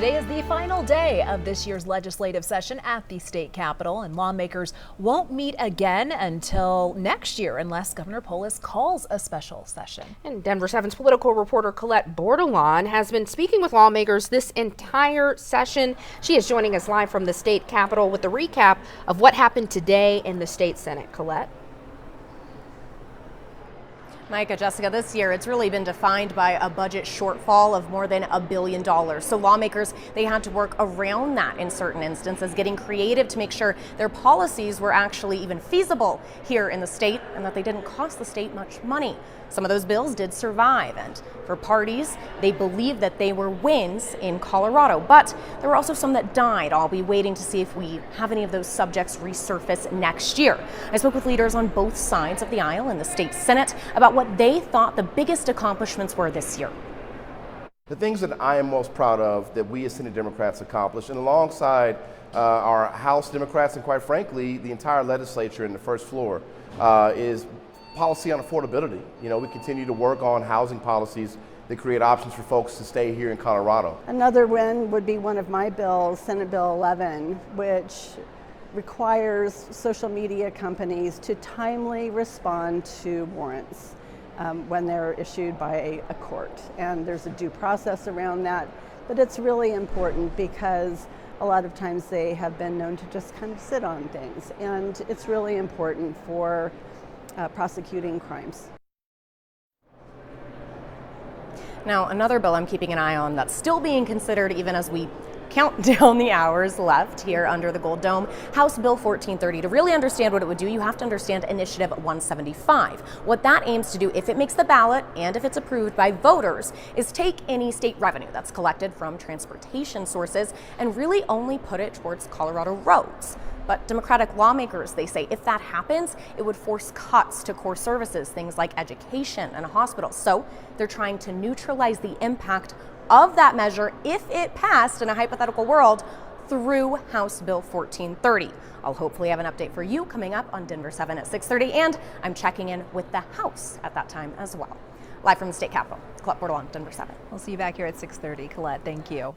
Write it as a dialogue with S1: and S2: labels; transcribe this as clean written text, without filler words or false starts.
S1: Today is the final day of this year's legislative session at the state capitol, and lawmakers won't meet again until next year unless Governor Polis calls a special session.
S2: And Denver 7's political reporter Colette Bordelon has been speaking with lawmakers this entire session. She is joining us live from the state capitol with the recap of what happened today in the state Senate. Colette.
S3: Micah, Jessica, this year it's really been defined by a budget shortfall of more than $1 billion. So lawmakers, they had to work around that in certain instances, getting creative to make sure their policies were actually even feasible here in the state and that they didn't cost the state much money. Some of those bills did survive, and for parties, they believe that they were wins in Colorado. But there were also some that died. I'll be waiting to see if we have any of those subjects resurface next year. I spoke with leaders on both sides of the aisle in the state Senate about what they thought the biggest accomplishments were this year.
S4: The things that I am most proud of that we as Senate Democrats accomplished, and alongside our House Democrats and quite frankly the entire legislature in the first floor, is policy on affordability. You know, we continue to work on housing policies that create options for folks to stay here in Colorado.
S5: Another win would be one of my bills, Senate Bill 11, which requires social media companies to timely respond to warrants when they're issued by a court. And there's a due process around that, but it's really important because a lot of times they have been known to just kind of sit on things, and it's really important for prosecuting crimes.
S3: Now, another bill I'm keeping an eye on that's still being considered even as we count down the hours left here under the Gold Dome, House Bill 1430. To really understand what it would do, you have to understand Initiative 175. What that aims to do, if it makes the ballot and if it's approved by voters, is take any state revenue that's collected from transportation sources and really only put it towards Colorado roads. But Democratic lawmakers, they say if that happens, it would force cuts to core services, things like education and hospitals. So they're trying to neutralize the impact of that measure if it passed in a hypothetical world through House Bill 1430. I'll hopefully have an update for you coming up on Denver 7 at 6:30, and I'm checking in with the House at that time as well. Live from the state capitol, Colette Bordelon, Denver 7.
S1: We'll see you back here at 6:30. Colette, thank you.